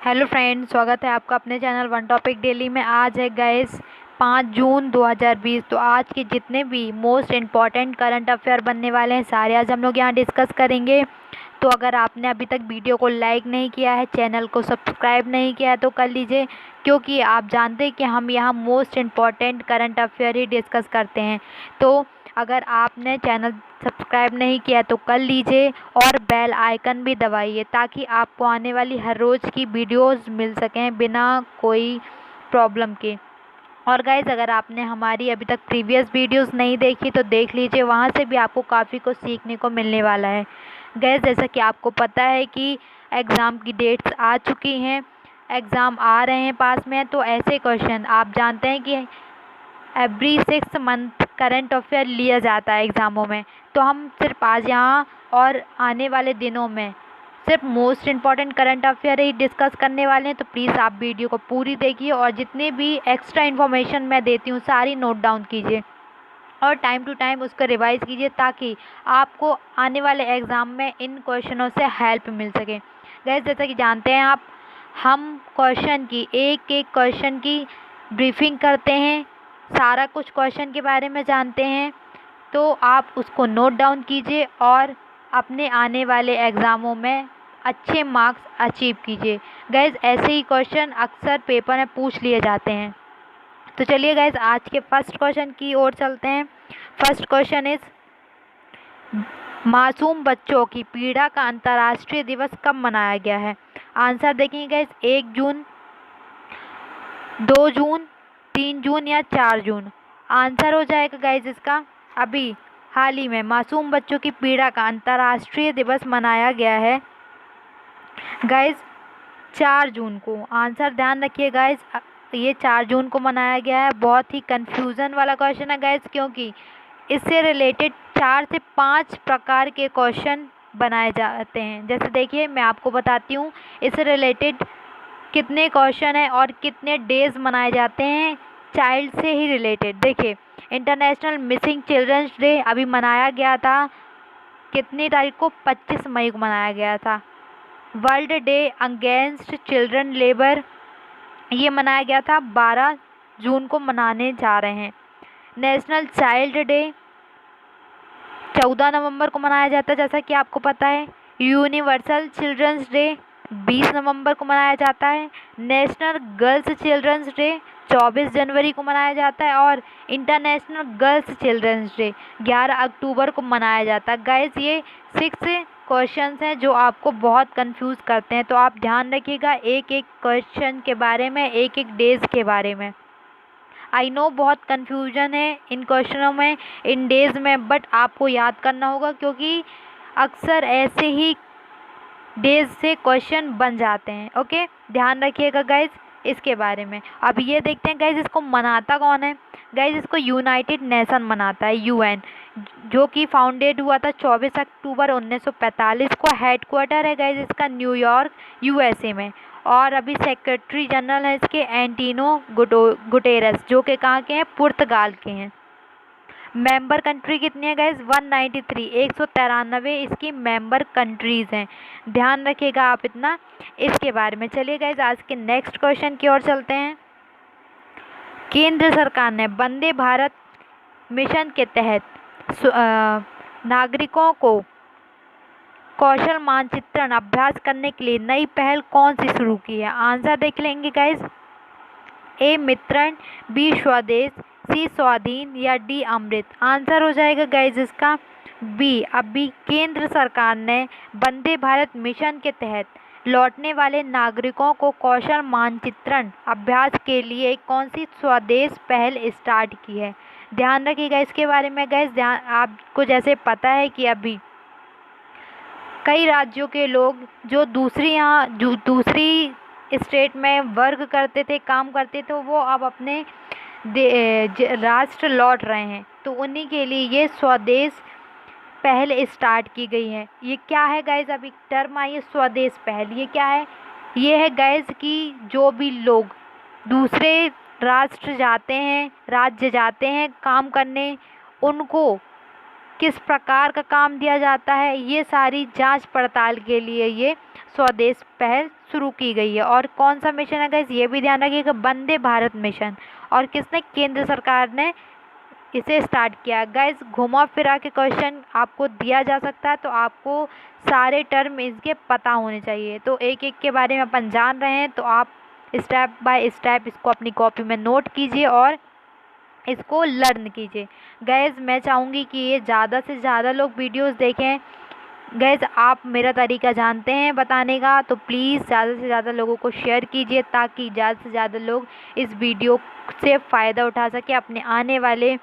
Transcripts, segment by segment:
Hello friends, स्वागत है आपका अपने चैनल वन टॉपिक डेली में। आज है गाइस 5 जून 2020। तो आज के जितने भी मोस्ट इम्पॉर्टेंट करंट अफेयर बनने वाले हैं सारे आज हम लोग यहाँ डिस्कस करेंगे। तो अगर आपने अभी तक वीडियो को लाइक नहीं किया है, चैनल को सब्सक्राइब नहीं किया है तो कर लीजिए, क्योंकि आप जानते हैं कि हम यहाँ मोस्ट इम्पॉर्टेंट करंट अफेयर ही डिस्कस करते हैं। तो अगर आपने चैनल सब्सक्राइब नहीं किया तो कर लीजिए और बेल आइकन भी दबाइए ताकि आपको आने वाली हर रोज़ की वीडियोस मिल सकें बिना कोई प्रॉब्लम के। और गाइज़, अगर आपने हमारी अभी तक प्रीवियस वीडियोस नहीं देखी तो देख लीजिए, वहाँ से भी आपको काफ़ी कुछ सीखने को मिलने वाला है। गाइज़, जैसा कि आपको पता है कि एग्ज़ाम की डेट्स आ चुकी हैं, एग्ज़ाम आ रहे हैं, पास में, तो ऐसे क्वेश्चन आप जानते हैं कि एवरी 6 मंथ करंट अफेयर लिया जाता है एग्ज़ामों में। तो हम सिर्फ आज यहाँ और आने वाले दिनों में सिर्फ मोस्ट इम्पॉर्टेंट करंट अफेयर ही डिस्कस करने वाले हैं। तो प्लीज़ आप वीडियो को पूरी देखिए और जितने भी एक्स्ट्रा इन्फॉर्मेशन मैं देती हूँ सारी नोट डाउन कीजिए और टाइम टू टाइम उसको रिवाइज़ कीजिए ताकि आपको आने वाले एग्ज़ाम में इन क्वेश्चनों से हेल्प मिल सके। गाइस, जैसा कि जानते हैं आप, हम क्वेश्चन की एक एक क्वेश्चन की ब्रीफिंग करते हैं, सारा कुछ क्वेश्चन के बारे में जानते हैं। तो आप उसको नोट डाउन कीजिए और अपने आने वाले एग्ज़ामों में अच्छे मार्क्स अचीव कीजिए। गाइस, ऐसे ही क्वेश्चन अक्सर पेपर में पूछ लिए जाते हैं। तो चलिए गाइस, आज के फर्स्ट क्वेश्चन की ओर चलते हैं। फर्स्ट क्वेश्चन इज, मासूम बच्चों की पीड़ा का अंतर्राष्ट्रीय दिवस कब मनाया गया है? आंसर देखेंगे गाइस, 1 जून, 2 जून, 3 जून या 4 जून। आंसर हो जाएगा गाइस इसका, अभी हाल ही में मासूम बच्चों की पीड़ा का अंतर्राष्ट्रीय दिवस मनाया गया है गाइस 4 जून को। आंसर ध्यान रखिए गाइस, ये 4 जून को मनाया गया है। बहुत ही कंफ्यूजन वाला क्वेश्चन है गाइस, क्योंकि इससे रिलेटेड 4 से 5 प्रकार के क्वेश्चन बनाए जाते हैं। जैसे देखिए, मैं आपको बताती हूँ इससे रिलेटेड कितने क्वेश्चन हैं और कितने डेज मनाए जाते हैं चाइल्ड से ही रिलेटेड। देखिए, इंटरनेशनल मिसिंग चिल्ड्रंस डे अभी मनाया गया था, कितनी तारीख को? 25 मई को मनाया गया था। World day against children labour ये मनाया गया था 12 जून को मनाने जा रहे हैं। नेशनल चाइल्ड डे 14 नवंबर को मनाया जाता है, जैसा कि आपको पता है। यूनिवर्सल चिल्ड्रंस डे 20 नवंबर को मनाया जाता है। नेशनल गर्ल्स चिल्ड्रंस डे 24 जनवरी को मनाया जाता है और इंटरनेशनल गर्ल्स चिल्ड्रंस डे 11 अक्टूबर को मनाया जाता है। गाइस, ये 6 क्वेश्चंस हैं जो आपको बहुत कंफ्यूज करते हैं, तो आप ध्यान रखिएगा एक एक क्वेश्चन के बारे में, एक एक डेज के बारे में। आई नो बहुत कन्फ्यूजन है इन क्वेश्चनों में, इन डेज़ में, बट आपको याद करना होगा क्योंकि अक्सर ऐसे ही डेज से क्वेश्चन बन जाते हैं। ओके, ध्यान रखिएगा गाइज इसके बारे में। अब ये देखते हैं गाइज, इसको मनाता कौन है। गाइज, इसको यूनाइटेड नेशन मनाता है, यूएन, जो कि फाउंडेड हुआ था 24 अक्टूबर 1945 को। हेडक्वार्टर है गाइज इसका न्यूयॉर्क, यूएसए में। और अभी सेक्रेटरी जनरल है इसके एंटीनो गुटेरस, जो कि कहाँ के हैं? पुर्तगाल के हैं। मेंबर कंट्री कितनी है गाइज? 193, 193 इसकी मेंबर कंट्रीज़ हैं। ध्यान रखिएगा आप इतना इसके बारे में। चलिए गाइज, आज के नेक्स्ट क्वेश्चन की ओर चलते हैं। केंद्र सरकार ने वंदे भारत मिशन के तहत नागरिकों को कौशल मानचित्रण अभ्यास करने के लिए नई पहल कौन सी शुरू की है? आंसर देख लेंगे गाइज, ए मित्रण, बी स्वदेश, सी स्वाधीन या डी अमृत। आंसर हो जाएगा गाइज इसका बी। अभी केंद्र सरकार ने वंदे भारत मिशन के तहत लौटने वाले नागरिकों को कौशल मानचित्रण अभ्यास के लिए कौन सी स्वदेश पहल स्टार्ट की है? ध्यान रखिएगा इसके बारे में गाइज। ध्यान, आपको जैसे पता है कि अभी कई राज्यों के लोग जो दूसरी स्टेट में वर्क करते थे, काम करते थे, वो अब अपने राष्ट्र लौट रहे हैं। तो उन्हीं के लिए ये स्वदेश पहल स्टार्ट की गई है। ये क्या है गाइज? अभी टर्म आई है स्वदेश पहल। ये क्या है? ये है गाइज कि जो भी लोग दूसरे राष्ट्र जाते हैं, राज्य जाते हैं काम करने, उनको किस प्रकार का काम दिया जाता है, ये सारी जांच पड़ताल के लिए ये स्वदेश पहल शुरू की गई है। और कौन सा मिशन है गाइस, ये भी ध्यान रखिएगा, वंदे भारत मिशन। और किसने, केंद्र सरकार ने इसे स्टार्ट किया। गाइस घुमा फिरा के क्वेश्चन आपको दिया जा सकता है, तो आपको सारे टर्म इसके पता होने चाहिए। तो एक एक के बारे में अपन जान रहे हैं, तो आप स्टेप बाय स्टेप इसको अपनी कॉपी में नोट कीजिए और इसको लर्न कीजिए। गैस मैं चाहूँगी कि ये ज़्यादा से ज़्यादा लोग वीडियोस देखें। गैस आप मेरा तरीका जानते हैं बताने का, तो प्लीज़ ज़्यादा से ज़्यादा लोगों को शेयर कीजिए ताकि ज़्यादा से ज़्यादा लोग इस वीडियो से फ़ायदा उठा सके, अपने आने वाले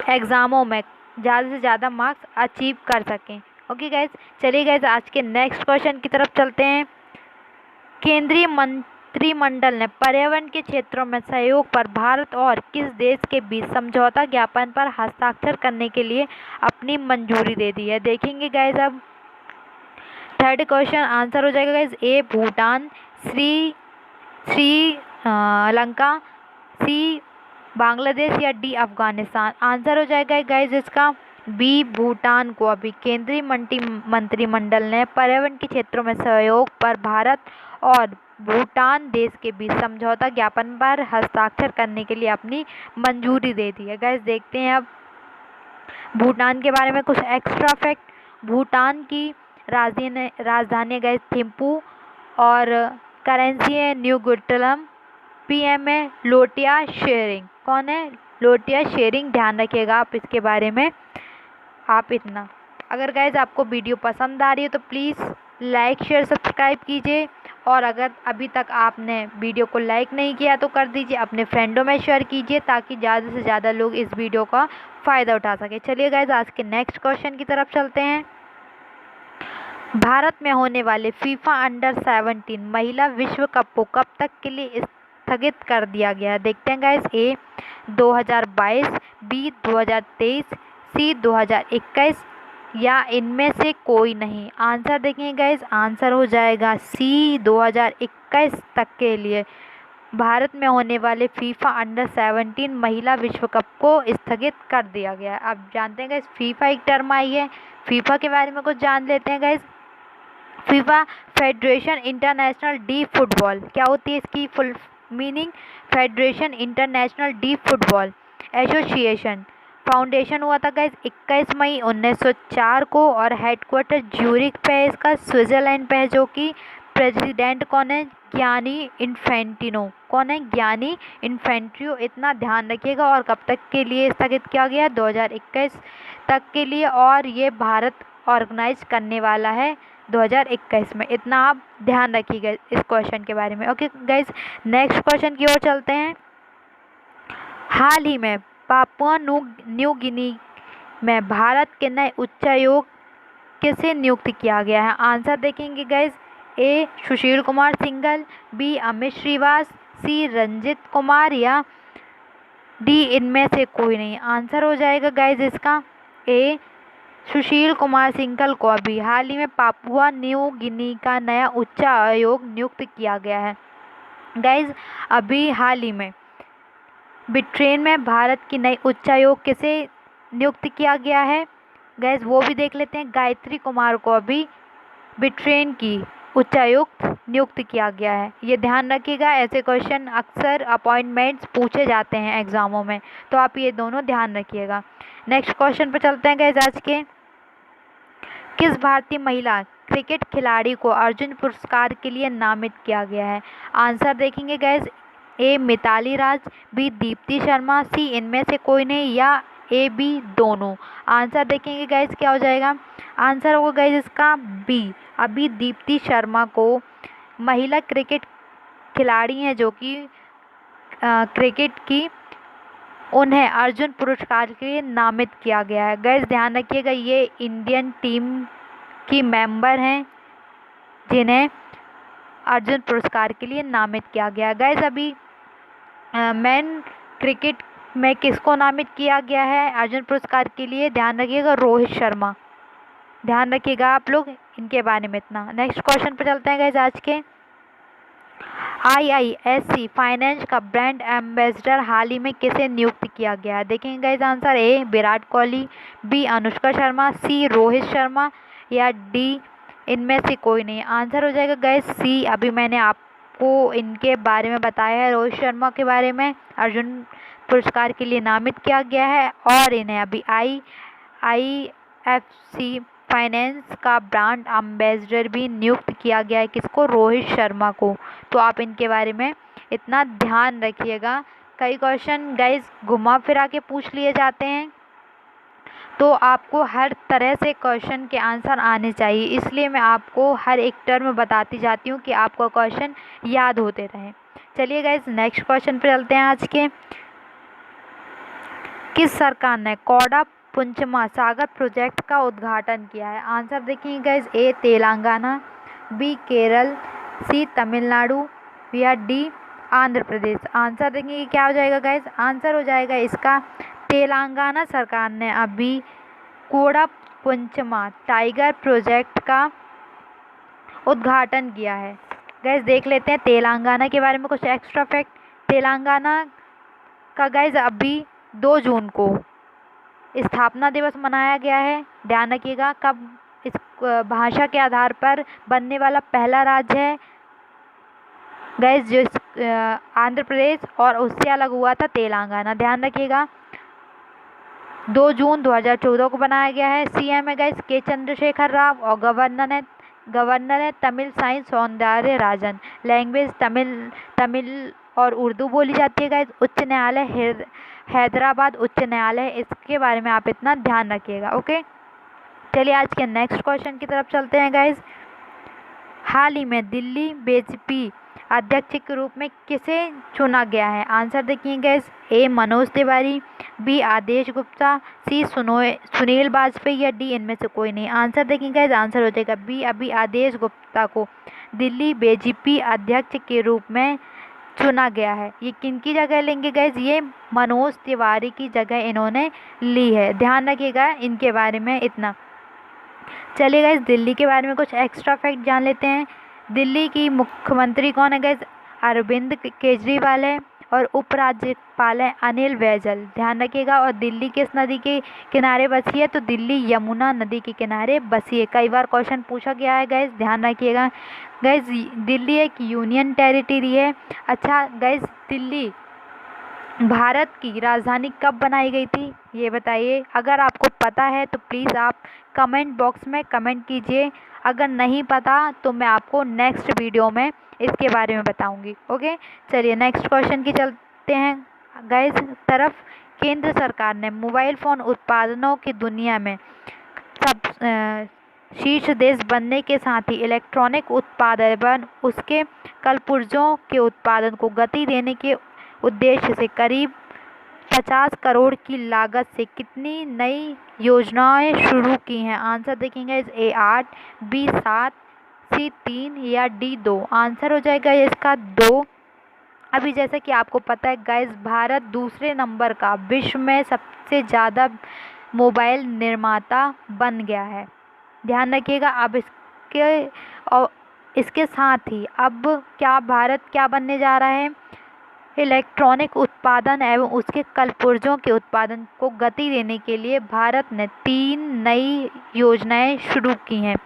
एग्ज़ामों में ज़्यादा से ज़्यादा मार्क्स अचीव कर सकें। ओके गैस, चलिए गैस आज के नेक्स्ट क्वेश्चन की तरफ चलते हैं। केंद्रीय मंत्रिमंडल ने पर्यावरण के क्षेत्रों में सहयोग पर भारत और किस देश के बीच समझौता ज्ञापन पर हस्ताक्षर करने के लिए अपनी मंजूरी दे दी है। देखेंगे गाइस, अब थर्ड क्वेश्चन आंसर हो जाएगा गाइस ए भूटान, श्रीलंका, सी बांग्लादेश या डी अफगानिस्तान। आंसर हो जाएगा गाइस इसका बी भूटान को अभी केंद्रीय मंत्रिमंडल ने पर्यावरण के क्षेत्रों में सहयोग पर भारत और भूटान देश के बीच समझौता ज्ञापन पर हस्ताक्षर करने के लिए अपनी मंजूरी दे दी है। गाइस देखते हैं अब भूटान के बारे में कुछ एक्स्ट्रा फैक्ट। भूटान की राजधानी गाइस थिम्पू और करेंसी है न्यू गुटलम, पीएम है लोटिया शेरिंग। कौन है, लोटिया शेरिंग, ध्यान रखिएगा आप इसके बारे में। आप इतना, अगर गाइज आपको वीडियो पसंद आ रही है तो प्लीज़ लाइक शेयर सब्सक्राइब कीजिए, और अगर अभी तक आपने वीडियो को लाइक नहीं किया तो कर दीजिए, अपने फ्रेंडों में शेयर कीजिए ताकि ज़्यादा से ज़्यादा लोग इस वीडियो का फ़ायदा उठा सके। चलिए गाइज आज के नेक्स्ट क्वेश्चन की तरफ चलते हैं। भारत में होने वाले फीफा अंडर 17 महिला विश्व कप को कब तक के लिए स्थगित कर दिया गया है। देखते हैं गाइज, ए 2022, बी 2023, सी 2021 या इनमें से कोई नहीं। आंसर देखेंगे गाइज, आंसर हो जाएगा सी 2021 तक के लिए भारत में होने वाले फीफा अंडर 17 महिला विश्व कप को स्थगित कर दिया गया है। अब जानते हैं गाइज फीफा एक टर्म आई है, फीफा के बारे में कुछ जान लेते हैं guys. FIFA federation international D football, क्या होती है इसकी full meaning, federation international D football association. Foundation हुआ था गाइज 21 मई 1904 को और हेडक्वार्टर ज्यूरिख पे है इसका, स्विट्ज़रलैंड पे है, जो कि प्रेसिडेंट कौन है, गियानी इन्फेंटिनो। कौन है, गियानी इन्फेंट्रियो। इतना ध्यान रखिएगा। और कब तक के लिए स्थगित किया गया, 2021 तक के लिए, और ये भारत ऑर्गेनाइज करने वाला है 2021 में। इतना आप ध्यान रखिएगा इस क्वेश्चन के बारे में। ओके गाइज, नेक्स्ट क्वेश्चन की ओर चलते हैं। हाल ही में पापुआ न्यू गिनी में भारत के नए उच्चायोग किसे नियुक्त किया गया है। आंसर देखेंगे गाइज, ए सुशील कुमार सिंघल, बी अमित श्रीवास, सी रंजित कुमार या डी इनमें से कोई नहीं। आंसर हो जाएगा गाइज इसका ए सुशील कुमार सिंघल को अभी हाल ही में पापुआ न्यू गिनी का नया उच्च आयोग नियुक्त किया गया है। गाइज अभी हाल ही में ब्रिटेन में भारत की नई उच्चायोग किसे नियुक्त किया गया है, गाइज वो भी देख लेते हैं। गायत्री कुमार को अभी ब्रिटेन की उच्चायुक्त नियुक्त किया गया है। ये ध्यान रखिएगा, ऐसे क्वेश्चन अक्सर अपॉइंटमेंट्स पूछे जाते हैं एग्ज़ामों में, तो आप ये दोनों ध्यान रखिएगा। नेक्स्ट क्वेश्चन पर चलते हैं गाइज आज के। किस भारतीय महिला क्रिकेट खिलाड़ी को अर्जुन पुरस्कार के लिए नामित किया गया है। आंसर देखेंगे गाइज, ए मिताली राज, बी दीप्ति शर्मा, सी इनमें से कोई नहीं या ए बी दोनों। आंसर देखेंगे गाइज, क्या हो जाएगा, आंसर होगा गाइज इसका बी। अभी दीप्ति शर्मा को महिला क्रिकेट खिलाड़ी हैं जो कि क्रिकेट की, उन्हें अर्जुन पुरस्कार के लिए नामित किया गया है। गाइज ध्यान रखिएगा, ये इंडियन टीम की मेंबर हैं जिन्हें अर्जुन पुरस्कार के लिए नामित किया गया। गाइज अभी मेन क्रिकेट में किसको नामित किया गया है अर्जुन पुरस्कार के लिए, ध्यान रखिएगा रोहित शर्मा। ध्यान रखिएगा आप लोग इनके बारे में इतना। नेक्स्ट क्वेश्चन पर चलते हैं गाइज आज के। IISC फाइनेंस का ब्रांड एम्बेसडर हाल ही में किसे नियुक्त किया गया है? देखेंगे गाइस आंसर, ए विराट कोहली, बी अनुष्का शर्मा, सी रोहित शर्मा या डी इनमें से कोई नहीं। आंसर हो जाएगा गाइस सी। अभी मैंने आपको इनके बारे में बताया है, रोहित शर्मा के बारे में अर्जुन पुरस्कार के लिए नामित किया गया है और इन्हें अभी IIFC फाइनेंस का ब्रांड एम्बेसडर भी नियुक्त किया गया है। किसको? रोहित शर्मा को। तो आप इनके बारे में इतना ध्यान रखिएगा। कई क्वेश्चन गाइस घुमा फिरा के पूछ लिए जाते हैं, तो आपको हर तरह से क्वेश्चन के आंसर आने चाहिए, इसलिए मैं आपको हर एक टर्म बताती जाती हूँ कि आपको क्वेश्चन याद होते रहें। चलिए गाइस नेक्स्ट क्वेश्चन पे चलते हैं आज के। किस सरकार ने कौड़ा पुंचमा सागर प्रोजेक्ट का उद्घाटन किया है? आंसर देखिए गाइस, ए तेलंगाना, बी केरल, सी तमिलनाडु या डी आंध्र प्रदेश। आंसर देखेंगे क्या हो जाएगा गाइस? आंसर हो जाएगा इसका तेलंगाना सरकार ने अभी कौड़ा पुंचमा टाइगर प्रोजेक्ट का उद्घाटन किया है। गाइस देख लेते हैं तेलंगाना के बारे में कुछ एक्स्ट्रा फैक्ट। तेलंगाना का गाइस अभी 2 जून को स्थापना दिवस मनाया गया है। ध्यान रखिएगा, कब इस भाषा के आधार पर बनने वाला पहला राज्य है गाइस जो आंध्र प्रदेश, और उससे अलग हुआ था तेलंगाना। ध्यान रखिएगा 2 जून 2014 को बनाया गया है। सीएम है गाइस के चंद्रशेखर राव और गवर्नर है तमिल साई सौंदर्य राजन। लैंग्वेज तमिल और उर्दू बोली जाती है गाइस। उच्च न्यायालय हैदराबाद उच्च न्यायालय, इसके बारे में आप इतना ध्यान रखिएगा। ओके, चलिए आज के नेक्स्ट क्वेश्चन की तरफ चलते हैं गाइस। हाल ही में दिल्ली बीजेपी अध्यक्ष के रूप में किसे चुना गया है? आंसर देखिए गाइस, ए मनोज तिवारी, बी आदेश गुप्ता, सी सुनील वाजपेयी या डी इनमें से कोई नहीं। आंसर देखिए गाइस, आंसर हो जाएगा बी, अभी आदेश गुप्ता को दिल्ली बीजेपी अध्यक्ष के रूप में चुना गया है। ये किनकी जगह लेंगे गाइस? ये मनोज तिवारी की जगह इन्होंने ली है। ध्यान रखिएगा इनके बारे में इतना। चलिए गाइस दिल्ली के बारे में कुछ एक्स्ट्रा फैक्ट जान लेते हैं। दिल्ली की मुख्यमंत्री कौन है गाइस? अरविंद केजरीवाल है और उपराज्यपाल है अनिल बैजल। ध्यान रखिएगा। और दिल्ली किस नदी के किनारे बसी है? तो दिल्ली यमुना नदी के किनारे बसी है। कई बार क्वेश्चन पूछा गया है गाइस, ध्यान रखिएगा। गाइस दिल्ली एक यूनियन टेरिटरी है। अच्छा गाइस, दिल्ली भारत की राजधानी कब बनाई गई थी ये बताइए। अगर आपको पता है तो प्लीज़ आप कमेंट बॉक्स में कमेंट कीजिए। अगर नहीं पता तो मैं आपको नेक्स्ट वीडियो में इसके बारे में बताऊंगी। ओके, चलिए नेक्स्ट क्वेश्चन की चलते हैं गाइस तरफ। केंद्र सरकार ने मोबाइल फ़ोन उत्पादनों की दुनिया में सब शीर्ष देश बनने के साथ ही इलेक्ट्रॉनिक उत्पादन उसके कलपुर्जों के उत्पादन को गति देने के उद्देश्य से करीब 50 करोड़ की लागत से कितनी नई योजनाएं शुरू की हैं? आंसर देखेंगे ए 8, बी 7, सी 3 या डी 2। आंसर हो जाएगा इसका 2। अभी जैसे कि आपको पता है गाइस, भारत दूसरे नंबर का विश्व में सबसे ज़्यादा मोबाइल निर्माता बन गया है। ध्यान रखिएगा। अब इसके साथ ही अब भारत क्या बनने जा रहा है? इलेक्ट्रॉनिक उत्पादन एवं उसके कलपुर्जों के उत्पादन को गति देने के लिए भारत ने 3 नई योजनाएं शुरू की हैं,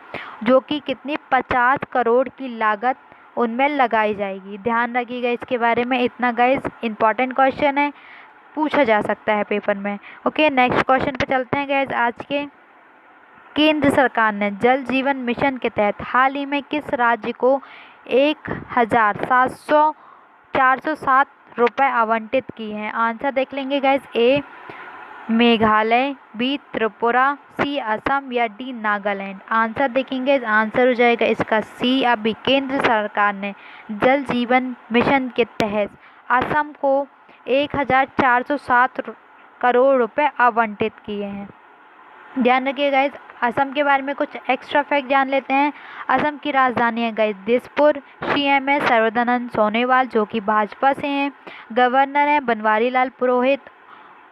जो कि कितनी 50 करोड़ की लागत उनमें लगाई जाएगी। ध्यान रखिएगा इसके बारे में इतना गाइस, इंपॉर्टेंट क्वेश्चन है, पूछा जा सकता है पेपर में। ओके, नेक्स्ट क्वेश्चन पे चलते हैं गाइस आज के। केंद्र सरकार ने जल जीवन मिशन के तहत हाल ही में किस राज्य को 1,407 रुपये आवंटित किए हैं? आंसर देख लेंगे गाइस। ए मेघालय, बी त्रिपुरा, सी असम या डी नागालैंड। आंसर देखेंगे, आंसर हो जाएगा इसका सी। अभी केंद्र सरकार ने जल जीवन मिशन के तहत असम को 1,407 करोड़ रुपए आवंटित किए हैं। ध्यान रखिए गाइस। असम के बारे में कुछ एक्स्ट्रा फैक्ट जान लेते हैं। असम की राजधानी है गाइस दिसपुर। सीएम है सर्बानंद सोनोवाल जो कि भाजपा से हैं। गवर्नर है बनवारी लाल पुरोहित।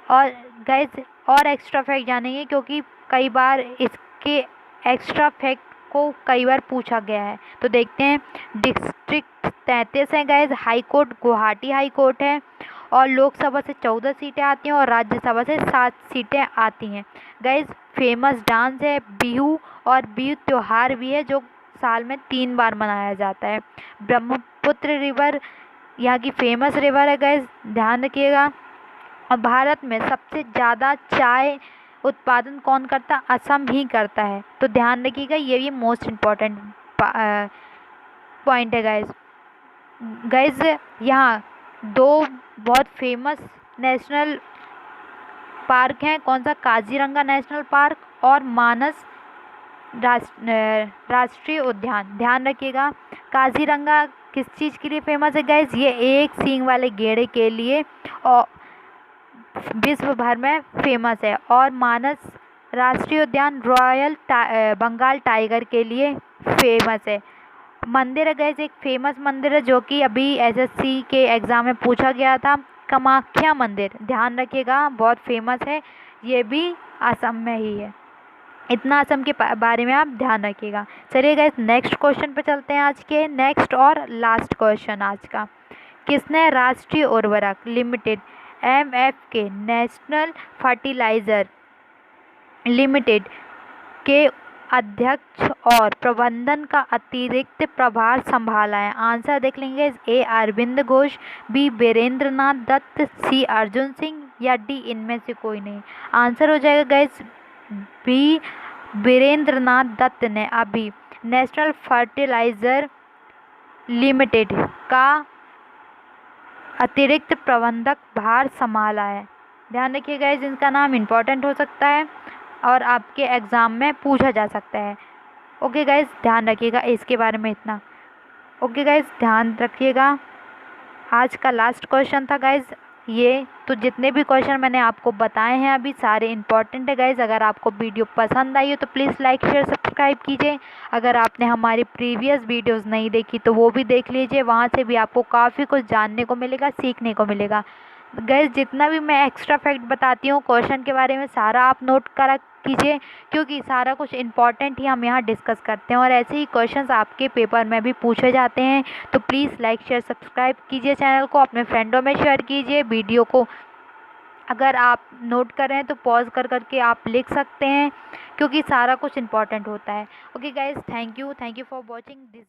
और गाइस और एक्स्ट्रा फैक्ट जानेंगे, क्योंकि कई बार इसके एक्स्ट्रा फैक्ट को कई बार पूछा गया है। तो देखते हैं। डिस्ट्रिक्ट 33 है guys, high court Guwahati high court है, और लोकसभा से 14 सीटें आती हैं और राज्यसभा से 7 सीटें आती हैं। गाइज फेमस डांस है बिहू, और बिहू त्यौहार भी है जो साल में 3 बार मनाया जाता है। ब्रह्मपुत्र रिवर यहाँ की फेमस रिवर है गाइज, ध्यान रखिएगा। और भारत में सबसे ज़्यादा चाय उत्पादन कौन करता? असम ही करता है। तो ध्यान रखिएगा, ये भी मोस्ट इम्पॉर्टेंट पॉइंट है गाइज। गाइज यहाँ 2 बहुत फेमस नेशनल पार्क हैं, कौन सा? काजीरंगा नेशनल पार्क और मानस राष्ट्रीय उद्यान। ध्यान रखिएगा, काजीरंगा किस चीज़ के लिए फेमस है गाइज? ये एक सींग वाले गेड़े के लिए और विश्व भर में फेमस है, और मानस राष्ट्रीय उद्यान रॉयल बंगाल टाइगर के लिए फेमस है। मंदिर है गाइज, एक फेमस मंदिर है जो कि अभी एसएससी के एग्ज़ाम में पूछा गया था, कामाख्या मंदिर। ध्यान रखिएगा, बहुत फेमस है, ये भी असम में ही है। इतना असम के बारे में आप ध्यान रखिएगा। चलिए गाइज नेक्स्ट क्वेश्चन पे चलते हैं। आज के नेक्स्ट और लास्ट क्वेश्चन आज का, किसने राष्ट्रीय उर्वरक limited MFK national fertiliser limited के अध्यक्ष और प्रबंधन का अतिरिक्त प्रभार संभाला है? आंसर देख लेंगे। A Arvind Ghosh, B Birendra Nath Dutt, C Arjun Singh, या D इनमें से कोई नहीं। आंसर हो जाएगा गाइस B बीरेंद्र नाथ दत्त ने अभी नेशनल फर्टिलाइज़र लिमिटेड का अतिरिक्त प्रबंधक भार संभाला है। ध्यान रखिए गाइस, इनका नाम इम्पोर्टेंट हो सकता है और आपके एग्ज़ाम में पूछा जा सकता है। ओके गाइस, ध्यान रखिएगा इसके बारे में इतना। ओके गाइस, ध्यान रखिएगा। आज का लास्ट क्वेश्चन था गाइस ये। तो जितने भी क्वेश्चन मैंने आपको बताए हैं अभी सारे इंपॉर्टेंट है गाइस। अगर आपको वीडियो पसंद आई हो तो प्लीज़ लाइक शेयर सब्सक्राइब कीजिए। अगर आपने हमारी प्रीवियस वीडियोस नहीं देखी तो वो भी देख लीजिए, वहाँ से भी आपको काफ़ी कुछ जानने को मिलेगा, सीखने को मिलेगा। गाइस जितना भी मैं एक्स्ट्रा फैक्ट बताती हूँ क्वेश्चन के बारे में सारा आप नोट करा कीजिए, क्योंकि सारा कुछ इंपॉर्टेंट ही हम यहाँ डिस्कस करते हैं और ऐसे ही क्वेश्चंस आपके पेपर में भी पूछे जाते हैं। तो प्लीज़ लाइक शेयर सब्सक्राइब कीजिए चैनल को, अपने फ्रेंडों में शेयर कीजिए वीडियो को। अगर आप नोट कर रहे हैं तो पॉज कर करके आप लिख सकते हैं, क्योंकि सारा कुछ इंपॉर्टेंट होता है। Okay guys, thank you for watching this.